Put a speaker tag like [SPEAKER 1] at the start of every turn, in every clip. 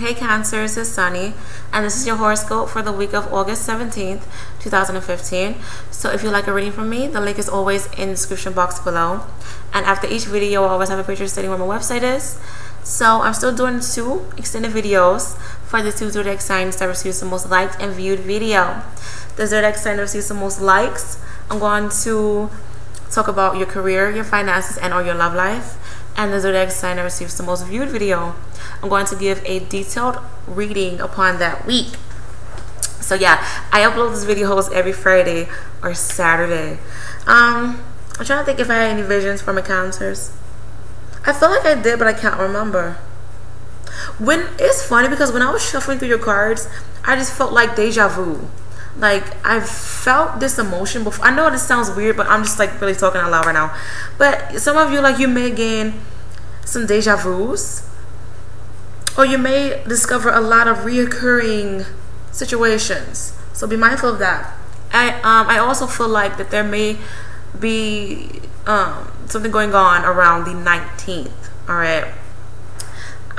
[SPEAKER 1] Hey Cancers, it's Sunny, and this is your horoscope for the week of August 17th, 2015. So if you'd like a reading from me, the link is always in the description box below. And after each video, I always have a picture stating where my website is. So I'm still doing 2 extended videos for the 2 zodiac signs that receives the most liked and viewed video. The zodiac sign that receives the most likes, I'm going to talk about your career, your finances, and or your love life. And the zodiac sign that receives the most viewed video, I'm going to give a detailed reading upon that week. So yeah, I upload these videos every Friday or Saturday. I'm trying to think if I had any visions from my Cancers. I feel like I did, but I can't remember. It's funny because when I was shuffling through your cards, I just felt like deja vu. Like I've felt this emotion before. I know this sounds weird, but I'm just like really talking out loud right now. But some of you, like, you may gain some deja vus, or you may discover a lot of reoccurring situations. So be mindful of that. I also feel like that there may be something going on around the 19th. All right.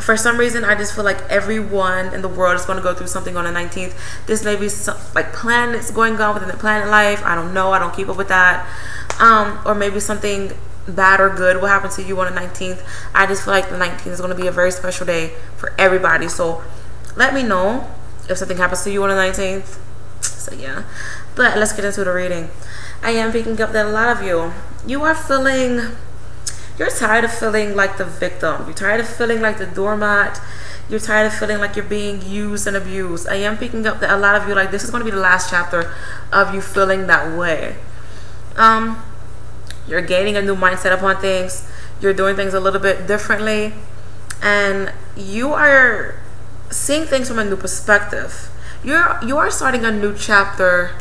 [SPEAKER 1] For some reason, I just feel like everyone in the world is going to go through something on the 19th. This may be some, like, planets going on within the planet life. I don't know. I don't keep up with that. Or maybe something bad or good will happen to you on the 19th. I just feel like the 19th is going to be a very special day for everybody. So let me know if something happens to you on the 19th. So yeah. But let's get into the reading. I am picking up that a lot of you are feeling... You're tired of feeling like the victim. You're tired of feeling like the doormat. You're tired of feeling like you're being used and abused. I am picking up that a lot of you, like, this is going to be the last chapter of you feeling that way. You're gaining a new mindset upon things. You're doing things a little bit differently. And you are seeing things from a new perspective. You are starting a new chapter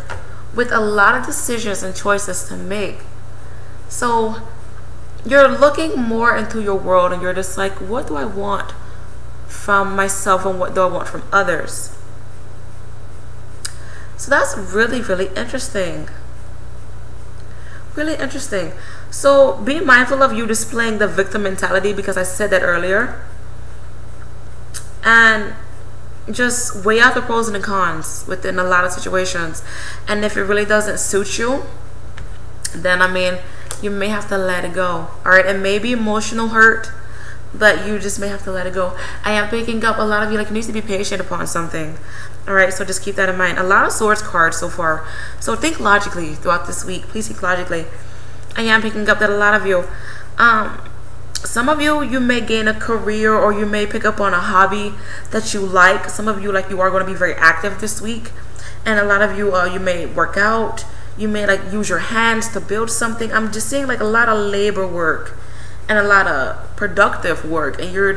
[SPEAKER 1] with a lot of decisions and choices to make. So you're looking more into your world and you're just like, what do I want from myself and what do I want from others? So that's really, really interesting. Really interesting. So be mindful of you displaying the victim mentality, because I said that earlier. And just weigh out the pros and the cons within a lot of situations. And if it really doesn't suit you, then, I mean, you may have to let it go. All right, it may be emotional hurt, but you just may have to let it go. I am picking up a lot of you, like, you need to be patient upon something. All right, so just keep that in mind. A lot of swords cards so far. So think logically throughout this week. Please think logically. I am picking up that a lot of you, some of you may gain a career, or you may pick up on a hobby that you like. Some of you, like, you are going to be very active this week. And a lot of you, you may work out. You may, like, use your hands to build something. I'm just seeing, like, a lot of labor work and a lot of productive work, and you're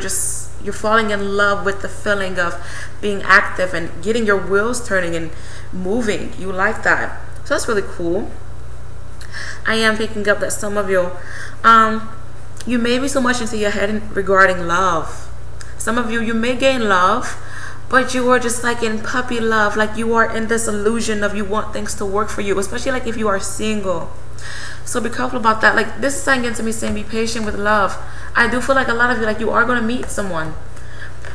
[SPEAKER 1] falling in love with the feeling of being active and getting your wheels turning and moving. You like that. So that's really cool. I am picking up that some of you, you may be so much into your head regarding love. Some of you, you may gain love, but you are just like in puppy love, like you are in this illusion of you want things to work for you, especially like if you are single. So be careful about that. Like, this is saying into me saying be patient with love. I do feel like a lot of you, like, you are going to meet someone.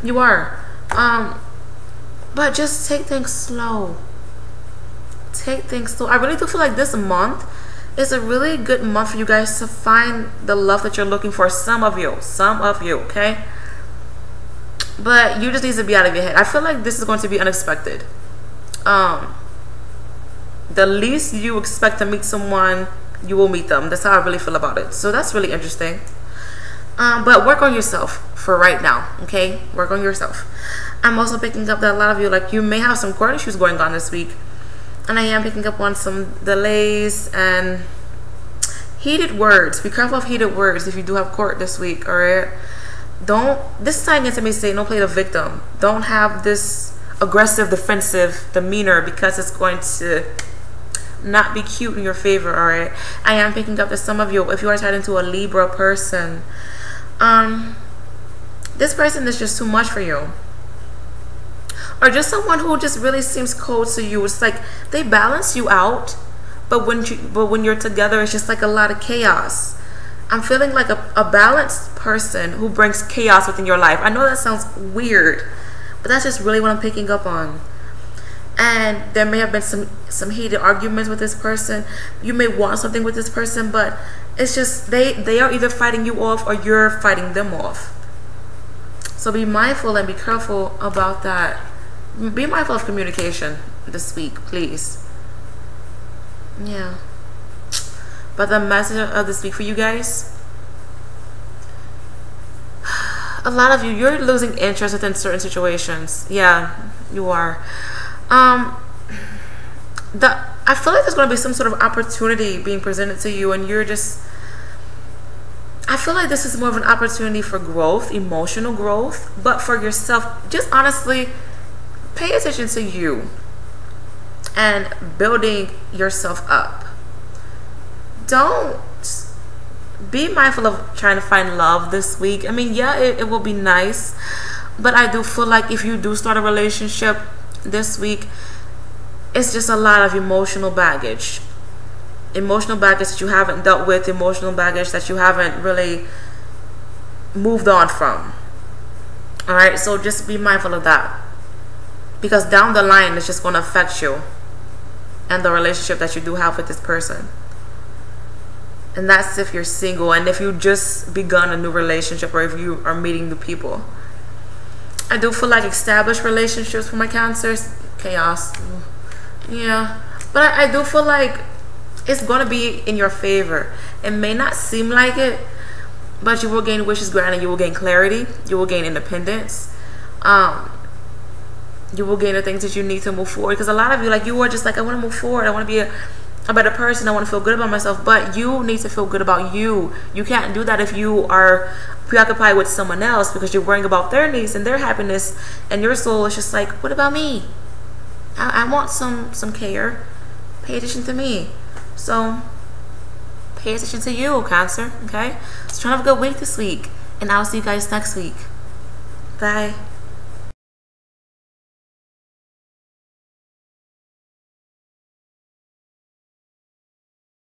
[SPEAKER 1] You are. But just take things slow. Take things slow. I really do feel like this month is a really good month for you guys to find the love that you're looking for. Some of you, okay? But you just need to be out of your head. I feel like this is going to be unexpected. The least you expect to meet someone, you will meet them. That's how I really feel about it. So that's really interesting. But work on yourself for right now, okay? Work on yourself. I'm also picking up that a lot of you, like, you may have some court issues going on this week. And I am picking up on some delays and heated words. Be careful of heated words if you do have court this week, all right? This is tying into me saying don't play the victim. Don't have this aggressive, defensive demeanor, because it's going to not be cute in your favor, all right? I am picking up that some of you, if you are tied into a Libra person, this person is just too much for you. Or just someone who just really seems cold to you. It's like they balance you out, but when you're together, it's just like a lot of chaos. I'm feeling like a balanced person who brings chaos within your life. I know that sounds weird, But that's just really what I'm picking up on. And there may have been some heated arguments with this person. You may want something with this person, but it's just they are either fighting you off or you're fighting them off. So be mindful and be careful about that. Be mindful of communication this week, please. Yeah. But the message of this week for you guys, a lot of you're losing interest within certain situations. Yeah, you are. I feel like there's going to be some sort of opportunity being presented to you, and you're just, I feel like this is more of an opportunity for growth, emotional growth, but for yourself. Just honestly pay attention to you and building yourself up. Don't be mindful of trying to find love this week. I mean, yeah, it will be nice, but I do feel like if you do start a relationship this week, it's just a lot of emotional baggage that you haven't dealt with, emotional baggage that you haven't really moved on from. All right, so just be mindful of that, because down the line it's just going to affect you and the relationship that you do have with this person. And that's if you're single, and if you just begun a new relationship, or if you are meeting new people. I do feel like established relationships for my Cancers, chaos. Yeah, but I do feel like it's going to be in your favor. It may not seem like it, but you will gain wishes granted. You will gain clarity. You will gain independence. You will gain the things that you need to move forward. Because a lot of you, like, you are just like, I want to move forward. I want to be a better person. I want to feel good about myself. But you need to feel good about you. You can't do that if you are preoccupied with someone else, because you're worrying about their needs and their happiness, and your soul is just like, what about me? I want some care. Pay attention to me. So pay attention to you, Cancer. Okay, so try to have a good week this week, and I'll see you guys next week. Bye.